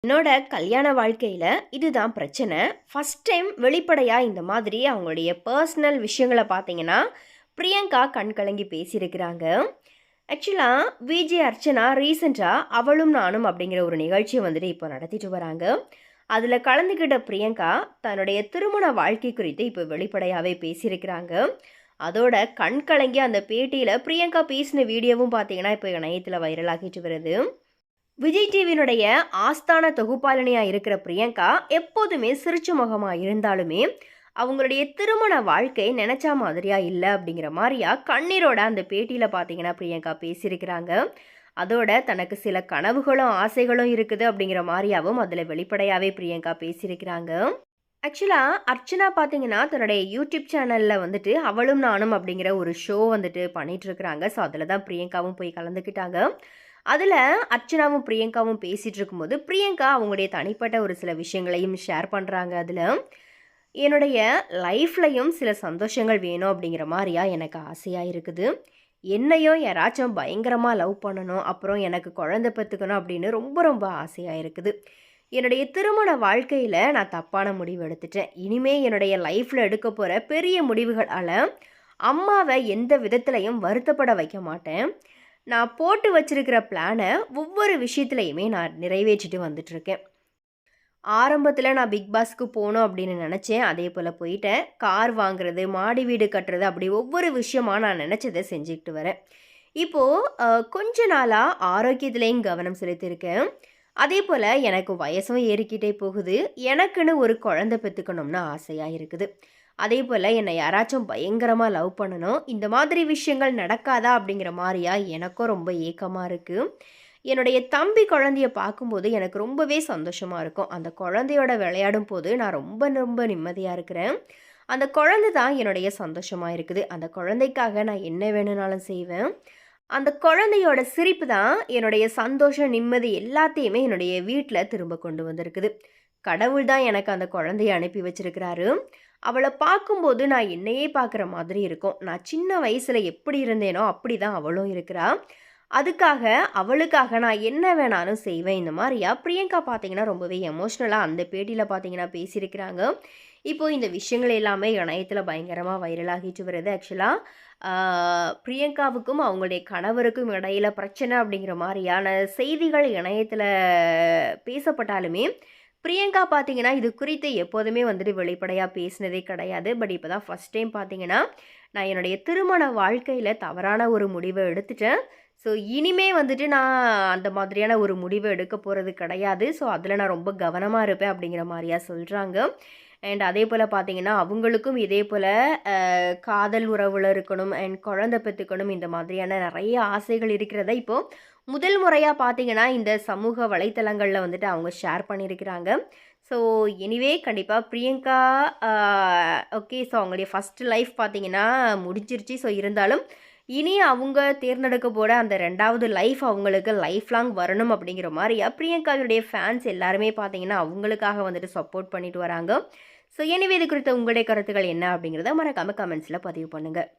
என்னோட கல்யாண வாழ்க்கையில் இதுதான் பிரச்சனை. ஃபஸ்ட் டைம் வெளிப்படையாக இந்த மாதிரி அவங்களுடைய பர்சனல் விஷயங்களை பார்த்தீங்கன்னா பிரியங்கா கண் கலங்கி பேசியிருக்கிறாங்க. ஆக்சுவலாக விஜே அர்ச்சனா ரீசெண்டாக அவளும் நானும் அப்படிங்கிற ஒரு நிகழ்ச்சியை வந்துட்டு இப்போ நடத்திட்டு வராங்க. அதில் கலந்துக்கிட்ட பிரியங்கா தன்னுடைய திருமண வாழ்க்கை குறித்து இப்போ வெளிப்படையாகவே பேசியிருக்கிறாங்க. அதோட கண் கலங்கி அந்த பேட்டியில் பிரியங்கா பேசின வீடியோவும் பார்த்தீங்கன்னா இப்போ இணையத்தில் வைரலாகிட்டு வருது. விஜய் டிவியினுடைய ஆஸ்தான தொகுப்பாளினியாக இருக்கிற பிரியங்கா எப்போதுமே சிரிச்ச முகமாக இருந்தாலுமே அவங்களுடைய திருமண வாழ்க்கை நினச்ச மாதிரியா இல்லை அப்படிங்கிற மாதிரியா கண்ணீரோட அந்த பேட்டியில் பார்த்தீங்கன்னா பிரியங்கா பேசியிருக்கிறாங்க. அதோட தனக்கு சில கனவுகளும் ஆசைகளும் இருக்குது அப்படிங்கிற மாதிரியாவும் அதில் வெளிப்படையாகவே பிரியங்கா பேசியிருக்கிறாங்க. ஆக்சுவலாக அர்ச்சனா பார்த்தீங்கன்னா தன்னுடைய யூடியூப் சேனலில் வந்துட்டு அவளும் நானும் அப்படிங்கிற ஒரு ஷோ வந்துட்டு பண்ணிகிட்ருக்குறாங்க. ஸோ அதில் தான் பிரியங்காவும் போய் கலந்துக்கிட்டாங்க. அதில் அர்ச்சனாவும் பிரியங்காவும் பேசிகிட்டு இருக்கும்போது பிரியங்கா அவங்களுடைய தனிப்பட்ட ஒரு சில விஷயங்களையும் ஷேர் பண்ணுறாங்க. அதில் என்னுடைய லைஃப்லையும் சில சந்தோஷங்கள் வேணும் அப்படிங்கிற மாதிரியா எனக்கு ஆசையாக இருக்குது. என்னையும் யாராச்சும் பயங்கரமாக லவ் பண்ணணும், அப்புறம் எனக்கு குழந்தை பெற்றுக்கணும் அப்படின்னு ரொம்ப ரொம்ப ஆசையாக இருக்குது. என்னுடைய திருமண வாழ்க்கையில் நான் தப்பான முடிவு எடுத்துட்டேன். இனிமே என்னுடைய லைஃப்பில் எடுக்க போகிற பெரிய முடிவுகளால் அம்மாவை எந்த விதத்துலையும் வருத்தப்பட வைக்க மாட்டேன். நான் போட்டு வச்சிருக்கிற பிளானை ஒவ்வொரு விஷயத்துலையுமே நான் நிறைவேற்றிட்டு வந்துட்டுருக்கேன். ஆரம்பத்தில் நான் பிக் பாஸ்க்கு போகணும் அப்படின்னு நினச்சேன். அதே போல் போயிட்டேன். கார் வாங்குறது, மாடி வீடு கட்டுறது, அப்படி ஒவ்வொரு விஷயமா நான் நினச்சதை செஞ்சுக்கிட்டு வரேன். இப்போது கொஞ்ச நாளாக ஆரோக்கியத்துலேயும் கவனம் செலுத்தியிருக்கேன். அதே போல் எனக்கு வயசும் ஏறிக்கிட்டே போகுது. எனக்குன்னு ஒரு குழந்தை பெற்றுக்கணும்னு ஆசையாக இருக்குது. அதே போல் என்னை யாராச்சும் பயங்கரமாக லவ் பண்ணணும், இந்த மாதிரி விஷயங்கள் நடக்காதா அப்படிங்கிற மாதிரியா எனக்கும் ரொம்ப ஏக்கமாக இருக்குது. என்னுடைய தம்பி குழந்தைய பார்க்கும்போது எனக்கு ரொம்பவே சந்தோஷமாக இருக்கும். அந்த குழந்தையோட விளையாடும் போது நான் ரொம்ப ரொம்ப நிம்மதியாக இருக்கிறேன். அந்த குழந்தை தான் என்னுடைய சந்தோஷமாக இருக்குது. அந்த குழந்தைக்காக நான் என்ன வேணும்னாலும் செய்வேன். அந்த குழந்தையோட சிரிப்பு தான் என்னுடைய சந்தோஷம், நிம்மதி எல்லாத்தையுமே என்னுடைய வீட்டில் திரும்ப கொண்டு வந்திருக்குது. கடவுள் தான் எனக்கு அந்த குழந்தைய அனுப்பி வச்சிருக்கிறாரு. அவளை பார்க்கும்போது நான் என்னையே பார்க்குற மாதிரி இருக்கும். நான் சின்ன வயசில் எப்படி இருந்தேனோ அப்படி தான் அவளும் இருக்கிறா. அதுக்காக அவளுக்காக நான் என்ன வேணாலும் செய்வேன். இந்த மாதிரியா பிரியங்கா பார்த்தீங்கன்னா ரொம்பவே எமோஷ்னலாக அந்த பேட்டியில் பார்த்தீங்கன்னா பேசியிருக்கிறாங்க. இப்போது இந்த விஷயங்கள் எல்லாமே இணையத்தில் பயங்கரமாக வைரலாகிட்டு வருது. ஆக்சுவலாக பிரியங்காவுக்கும் அவங்களுடைய கணவருக்கும் இடையில பிரச்சனை அப்படிங்கிற மாதிரியான செய்திகள் இணையத்தில் பேசப்பட்டாலுமே பிரியங்கா பார்த்தீங்கன்னா இது குறித்து எப்போதுமே வந்துட்டு வெளிப்படையாக பேசினதே கிடையாது. பட் இப்போ தான் ஃபஸ்ட் டைம் பார்த்தீங்கன்னா நான் என்னுடைய திருமண வாழ்க்கையில் தவறான ஒரு முடிவை எடுத்துட்டேன். ஸோ இனிமே வந்துட்டு நான் அந்த மாதிரியான ஒரு முடிவை எடுக்க போகிறது கிடையாது. ஸோ அதில் நான் ரொம்ப கவனமாக இருப்பேன் அப்படிங்கிற மாதிரியா சொல்கிறாங்க. அண்ட் அதே போல் பார்த்தீங்கன்னா அவங்களுக்கும் இதே போல் காதல் உறவில் இருக்கணும் அண்ட் குழந்தை பெற்றுக்கணும், இந்த மாதிரியான நிறைய ஆசைகள் இருக்கிறத இப்போது முதல் முறையாக பார்த்தீங்கன்னா இந்த சமூக வலைத்தளங்களில் வந்துட்டு அவங்க ஷேர் பண்ணியிருக்கிறாங்க. ஸோ எனிவே கண்டிப்பாக பிரியங்கா ஓகே, ஸோ அவங்களுடைய ஃபஸ்ட்டு லைஃப் பார்த்தீங்கன்னா முடிஞ்சிருச்சு. ஸோ இருந்தாலும் இனி அவங்க தேர்ந்தெடுக்க போகிற அந்த 2வது லைஃப் அவங்களுக்கு லைஃப் லாங் வரணும் அப்படிங்கிற மாதிரியா பிரியங்காவுடைய ஃபேன்ஸ் எல்லாருமே பார்த்தீங்கன்னா அவங்களுக்காக வந்துட்டு சப்போர்ட் பண்ணிட்டு வராங்க. ஸோ எனிவே இது குறித்த உங்களுடைய கருத்துக்கள் என்ன அப்படிங்கிறத மறக்காமல் கமெண்ட்ஸில் பதிவு பண்ணுங்கள்.